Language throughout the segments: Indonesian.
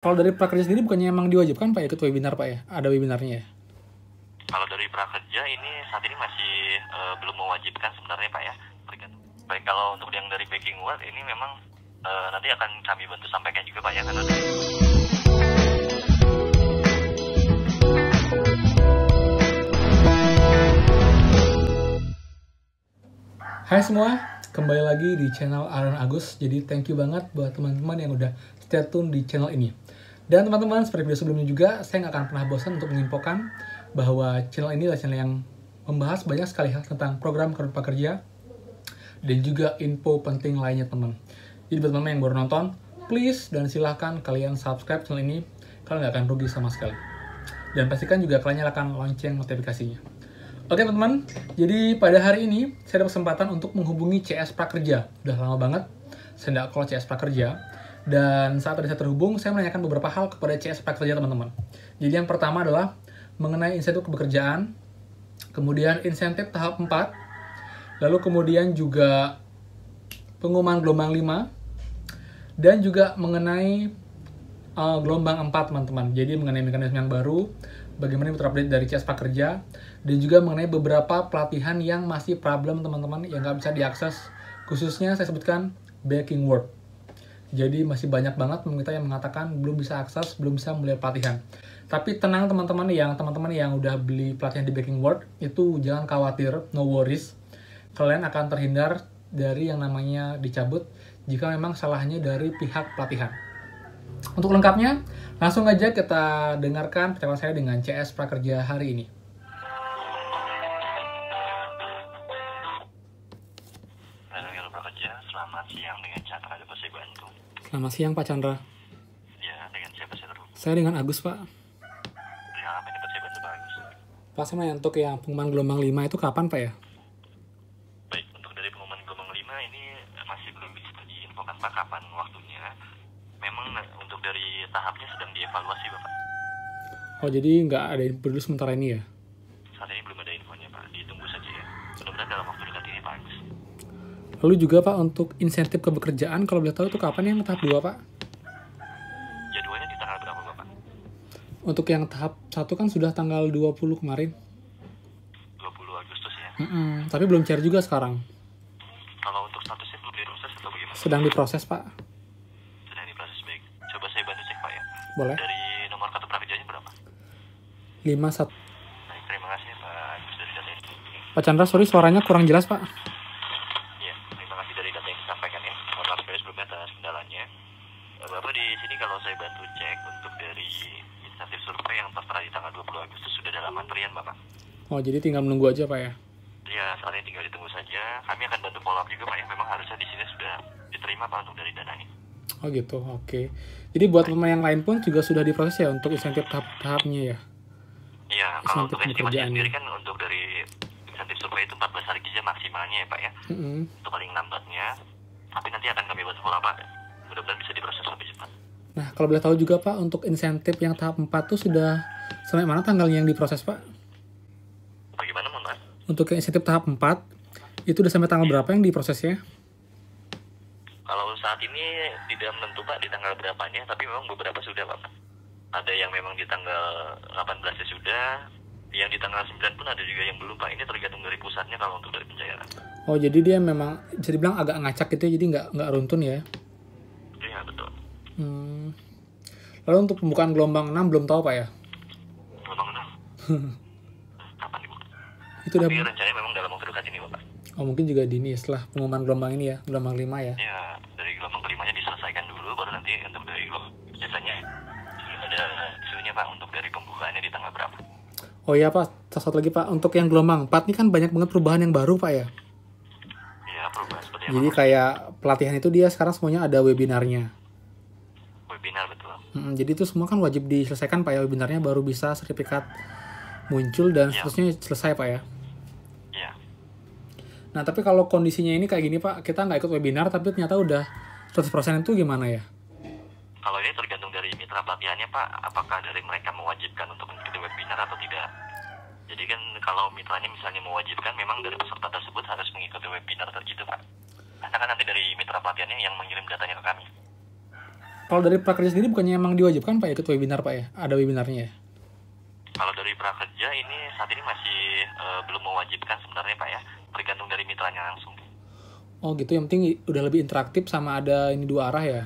Kalau dari prakerja sendiri bukannya emang diwajibkan Pak ikut webinar Pak ya? Ada webinarnya ya? Kalau dari prakerja ini saat ini masih belum mewajibkan sebenarnya Pak ya. Tergantung. Baik, kalau untuk yang dari Baking World ini memang nanti akan kami bantu sampaikan juga Pak ya, karena dari Hai semua, kembali lagi di channel Aaron Agus. Jadi thank you banget buat teman-teman yang udah stay tune di channel ini. Dan teman-teman, seperti video sebelumnya juga, saya nggak akan pernah bosan untuk menginfokan bahwa channel ini adalah channel yang membahas banyak sekali hal tentang program kartu prakerja dan juga info penting lainnya teman. Jadi buat teman-teman yang baru nonton, please dan silahkan kalian subscribe channel ini, kalian nggak akan rugi sama sekali. Dan pastikan juga kalian nyalakan lonceng notifikasinya. Oke teman-teman, jadi pada hari ini saya ada kesempatan untuk menghubungi CS Prakerja. Udah lama banget saya nggak call CS Prakerja. Dan saat tadi saya terhubung, saya menanyakan beberapa hal kepada CS Prakerja teman-teman. Jadi yang pertama adalah mengenai insentif kepekerjaan, kemudian insentif tahap 4, lalu kemudian juga pengumuman gelombang 5, dan juga mengenai gelombang 4 teman-teman. Jadi mengenai mekanisme yang baru, bagaimana terupdate dari CS Prakerja, dan juga mengenai beberapa pelatihan yang masih problem teman-teman yang nggak bisa diakses, khususnya saya sebutkan Baking World. Jadi masih banyak banget teman kita yang mengatakan belum bisa akses, belum bisa melihat pelatihan. Tapi tenang teman-teman yang udah beli pelatihan di Baking World, itu jangan khawatir, no worries. Kalian akan terhindar dari yang namanya dicabut jika memang salahnya dari pihak pelatihan. Untuk lengkapnya, langsung aja kita dengarkan percakapan saya dengan CS Prakerja hari ini. Halo prakerja, selamat siang, dengan Chandra dapat saya bantu. Selamat siang Pak Chandra. Ya, dengan siapa saya terhubung? Saya dengan Agus Pak. Dengan apa yang dapat saya bantu Pak Agus? Pak, saya untuk yang pengumuman gelombang 5 itu kapan Pak ya? Baik, untuk dari pengumuman gelombang 5 ini masih belum bisa diinfokan Pak kapan waktunya. Memang untuk dari tahapnya sedang dievaluasi Bapak. Oh, jadi nggak ada info dulu sementara ini ya? Saat ini belum ada infonya Pak, ditunggu saja ya. Mudah-mudahan dalam waktu dekat ini Pak Agus. Lalu juga Pak, untuk insentif kepekerjaan, kalau boleh tahu itu kapan yang tahap 2 Pak? Jadwalnya di tanggal berapa Bapak? Untuk yang tahap 1 kan sudah tanggal 20 kemarin. 20 Agustus ya. Tapi belum cair juga sekarang. Kalau untuk statusnya belum diproses atau bagaimana? Sedang diproses Pak. Sedang diproses, baik. Coba saya bantu cek Pak ya. Boleh. Dari nomor kartu prakerjanya berapa? 51. Baik, terima kasih Pak Agus dari data ini. Pak Chandra, sorry suaranya kurang jelas Pak. Iya, terima kasih dari data yang disampaikan ya. Mohon maaf sebelumnya atas kendalanya. Bapak di sini kalau saya bantu cek untuk dari insentif survei yang tertera di tanggal 20 Agustus sudah dalam antrian Bapak. Oh, jadi tinggal menunggu aja Pak ya? Ya, saat ini tinggal ditunggu saja. Kami akan bantu follow up juga Pak ya. Memang harusnya di sini sudah diterima Pak untuk dari dananya. Oh gitu, oke. Jadi buat pemain yang lain pun juga sudah diproses ya untuk insentif tahap-tahapnya ya? Iya, kalau untuk Insentif estimasi pekerjaannya. sendiri kan untuk dari insentif survei itu 14 hari kerja maksimalnya ya Pak ya. Itu paling lambatnya. Tapi nanti akan kami bantu follow up Pak. Mudah-mudahan bisa diproses lebih cepat. Nah, kalau boleh tahu juga Pak, untuk insentif yang tahap 4 tuh sudah sampai mana tanggalnya yang diproses Pak? Bagaimana mohon maaf? Untuk yang insentif tahap 4, itu udah sampai tanggal berapa yang diprosesnya? Kalau saat ini tidak menentu Pak di tanggal berapanya, tapi memang beberapa sudah Pak. Ada yang memang di tanggal 18-nya sudah, yang di tanggal 9 pun ada juga yang belum Pak. Ini tergantung dari pusatnya kalau untuk dari pencairan. Oh, jadi dia memang bisa dibilang agak ngacak gitu ya, jadi nggak runtun ya? Iya, betul. Lalu untuk pembukaan gelombang 6 belum tahu Pak ya? Gelombang 6. Kapan Ibu? Itu udah. Tapi rencananya memang dalam waktu dekat ini Bapak. Oh, mungkin juga dini setelah pengumuman gelombang ini ya, gelombang 5 ya? Ya, dari gelombang kelimanya diselesaikan dulu, baru nanti untuk dari gelombang biasanya ada isunya Pak untuk dari pembukaannya di tanggal berapa. Oh iya Pak, satu lagi Pak, untuk yang gelombang 4 ini kan banyak banget perubahan yang baru Pak ya? Iya, perubahan seperti apa? Jadi kayak pelatihan itu dia sekarang semuanya ada webinarnya. Webinar betul. Jadi itu semua kan wajib diselesaikan Pak ya, webinarnya baru bisa sertifikat muncul dan seterusnya selesai Pak ya? Iya. Nah tapi kalau kondisinya ini kayak gini Pak, kita nggak ikut webinar tapi ternyata udah 100% itu gimana ya? Kalau ini tergantung dari mitra pelatihannya Pak, apakah dari mereka mewajibkan untuk mengikuti webinar atau tidak. Jadi kan kalau mitranya misalnya mewajibkan, memang dari peserta tersebut harus mengikuti webinar tergitu Pak. Karena kan nanti dari mitra pelatihannya yang mengirim datanya ke kami. Kalau dari prakerja sendiri bukannya emang diwajibkan Pak ikut webinar Pak ya? Ada webinarnya ya? Kalau dari prakerja ini saat ini masih belum mewajibkan sebenarnya Pak ya, tergantung dari mitranya langsung. Oh gitu, yang penting udah lebih interaktif sama ada ini dua arah ya?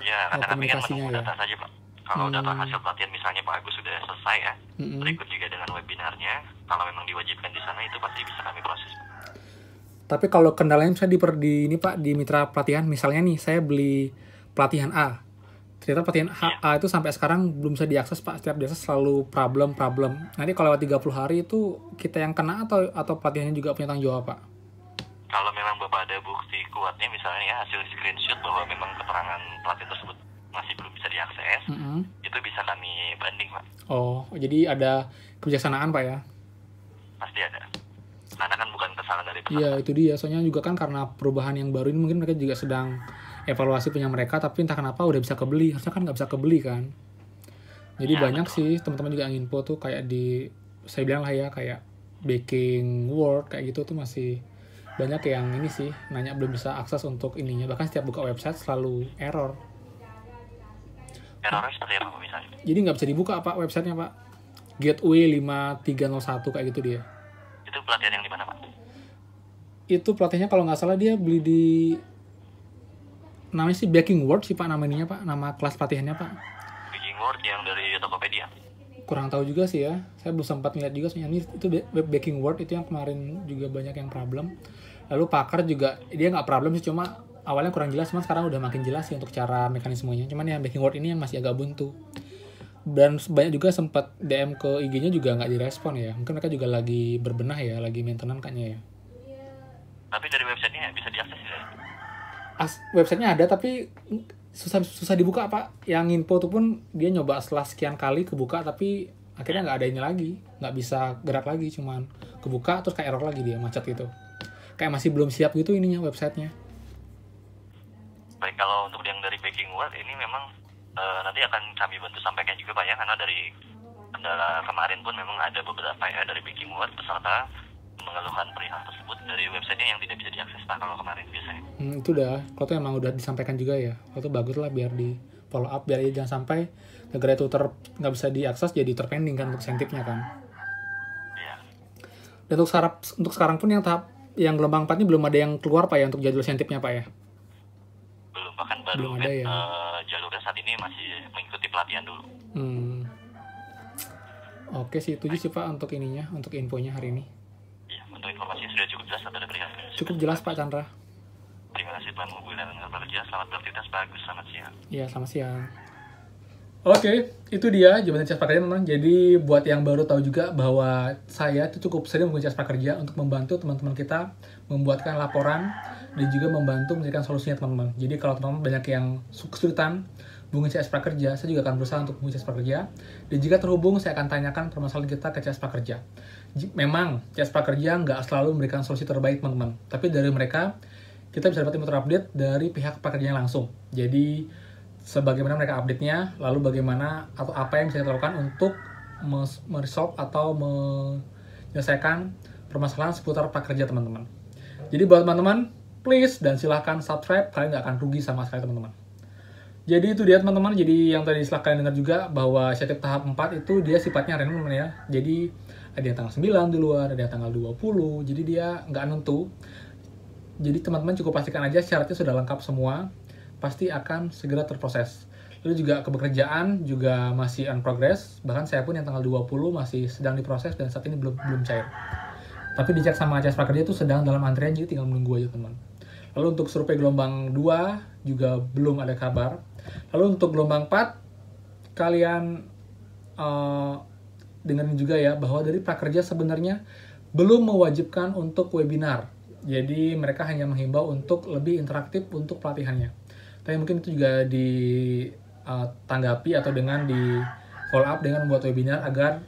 Ya, Oh, karena kami kan komunikasinya menunggu ya? data saja Pak. Kalau data hasil pelatihan misalnya Pak Agus sudah selesai ya, berikut juga dengan webinarnya, kalau memang diwajibkan di sana itu pasti bisa kami proses. Tapi kalau kendalanya misalnya di ini Pak, di mitra pelatihan, misalnya nih saya beli pelatihan A, ternyata pelatihan A itu sampai sekarang belum bisa diakses Pak, setiap diakses selalu problem. Nanti kalau lewat 30 hari itu kita yang kena atau pelatihannya juga punya tanggung jawab Pak? Kalau memang Bapak ada bukti kuatnya misalnya ya hasil screenshot bahwa memang keterangan pelatihan tersebut masih belum bisa diakses, itu bisa kami banding Pak. Oh, jadi ada kebijaksanaan Pak ya? Pasti ada. Karena kan bukan kesalahan dari peserta. Iya, itu dia. Soalnya juga kan karena perubahan yang baru ini mungkin mereka juga sedang evaluasi punya mereka, tapi entah kenapa udah bisa kebeli. Harusnya kan nggak bisa kebeli kan. Jadi Ya, banyak betul. sih teman-teman juga yang info tuh kayak saya bilang lah ya, kayak Baking World kayak gitu tuh masih banyak yang ini sih nanya belum bisa akses untuk ininya. Bahkan setiap buka website selalu error. Errornya seperti apa Pak misalnya? Jadi nggak bisa dibuka Pak websitenya Pak. Gateway 5301 kayak gitu dia. Itu pelatihan yang di mana Pak? Itu pelatihannya kalau nggak salah dia beli di namanya sih Baking World sih Pak namanya Pak, nama kelas pelatihannya Pak. Baking World yang dari Tokopedia. Kurang tahu juga sih ya, saya belum sempat ngeliat juga soalnya ini itu Baking World itu yang kemarin juga banyak yang problem. Lalu Pakar juga dia nggak problem sih, cuma awalnya kurang jelas, cuma sekarang udah makin jelas sih untuk cara mekanismenya. Cuman yang Baking World ini yang masih agak buntu. Dan banyak juga sempat DM ke IG-nya juga nggak direspon ya. Mungkin mereka juga lagi berbenah ya, lagi maintenance kayaknya ya. Tapi dari websitenya bisa diakses ya? Websitenya ada tapi susah dibuka Pak. Yang info tuh pun dia nyoba setelah sekian kali kebuka tapi akhirnya nggak ada ini lagi, nggak bisa gerak lagi, cuman kebuka terus kayak error lagi dia macet gitu. Kayak masih belum siap gitu ininya websitenya. Baik, kalau untuk yang dari Baking World ini memang nanti akan kami bantu sampaikan juga Pak ya, karena dari kendala kemarin pun memang ada beberapa ya dari Baking World peserta mengeluhkan perihal tersebut dari websitenya yang tidak bisa diakses Pak kalau kemarin biasanya. Itu udah, kalau tuh emang udah disampaikan juga ya. Kalau tuh bagus lah biar di follow up, biar jangan sampai negara itu nggak bisa diakses jadi terpending kan untuk insentifnya kan. Iya. Dan untuk sekarang pun yang tahap yang gelombang 4 ini belum ada yang keluar Pak ya untuk jadwal insentifnya Pak ya. Belum, bahkan baru Belum ada ya. Jalurnya saat ini masih mengikuti pelatihan dulu. Oke sih, itu sih Pak untuk ininya, untuk infonya hari ini. Iya, untuk informasinya sudah cukup jelas atau ada perihal? Cukup jelas Pak Chandra. Terima kasih telah menghubungi dengan kerja. Selamat beraktivitas, bagus, selamat siang. Iya, selamat siang. Oke, itu dia jabatan CES Prakerja teman-teman. Jadi buat yang baru tahu juga bahwa saya itu cukup sering menggunakan CES Prakerja untuk membantu teman-teman kita membuatkan laporan dan juga membantu mencarikan solusinya teman-teman. Jadi kalau teman-teman banyak yang kesulitan hubungi CS Prakerja, saya juga akan berusaha untuk hubungi CS Prakerja. Dan jika terhubung, saya akan tanyakan permasalahan kita ke CS Prakerja. Memang CS Prakerja nggak selalu memberikan solusi terbaik teman-teman, tapi dari mereka kita bisa dapat info terupdate dari pihak prakerjanya langsung. Jadi sebagaimana mereka update-nya, lalu bagaimana atau apa yang bisa kita lakukan untuk meresolve atau menyelesaikan permasalahan seputar prakerja teman-teman. Jadi buat teman-teman, please dan silahkan subscribe, kalian nggak akan rugi sama sekali teman-teman. Jadi itu dia teman-teman, jadi yang tadi silahkan dengar juga bahwa inisiatif tahap 4 itu dia sifatnya random ya. Jadi ada yang tanggal 9 duluan, ada yang tanggal 20, jadi dia nggak nentu. Jadi teman-teman cukup pastikan aja syaratnya sudah lengkap semua, pasti akan segera terproses. Lalu juga kebekerjaan juga masih on progress, bahkan saya pun yang tanggal 20 masih sedang diproses dan saat ini belum cair. Tapi dicek sama CS Prakerja itu sedang dalam antrian, jadi tinggal menunggu aja teman. Lalu untuk survei gelombang 2 juga belum ada kabar. Lalu untuk gelombang 4, kalian dengerin juga ya bahwa dari Prakerja sebenarnya belum mewajibkan untuk webinar. Jadi mereka hanya menghimbau untuk lebih interaktif untuk pelatihannya. Tapi mungkin itu juga ditanggapi atau dengan di follow up dengan membuat webinar agar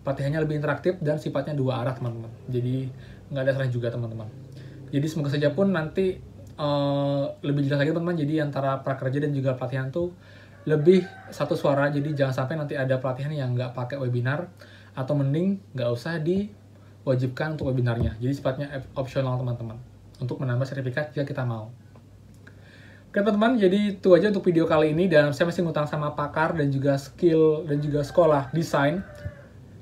pelatihannya lebih interaktif dan sifatnya dua arah teman-teman. Jadi nggak ada salahnya juga teman-teman. Jadi semoga saja pun nanti lebih jelas lagi teman-teman. Jadi antara prakerja dan juga pelatihan tuh lebih satu suara. Jadi jangan sampai nanti ada pelatihan yang nggak pakai webinar, atau mending nggak usah diwajibkan untuk webinarnya. Jadi sifatnya opsional teman-teman untuk menambah sertifikat jika kita mau. Oke teman-teman, jadi itu aja untuk video kali ini, dan saya masih ngutang sama pakar dan juga skill dan juga sekolah desain.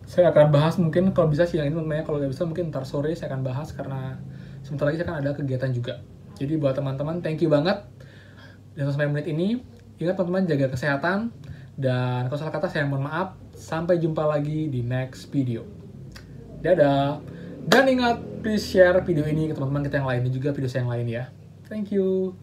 Saya akan bahas mungkin kalau bisa siang ini teman-teman, kalau nggak bisa mungkin ntar sore saya akan bahas karena sebentar lagi saya akan ada kegiatan juga. Jadi buat teman-teman, thank you banget. Dan sampai menit ini, ingat teman-teman jaga kesehatan, dan kalau salah kata saya mohon maaf. Sampai jumpa lagi di next video. Dadah. Dan ingat, please share video ini ke teman-teman kita yang lain dan juga video saya yang lain ya. Thank you.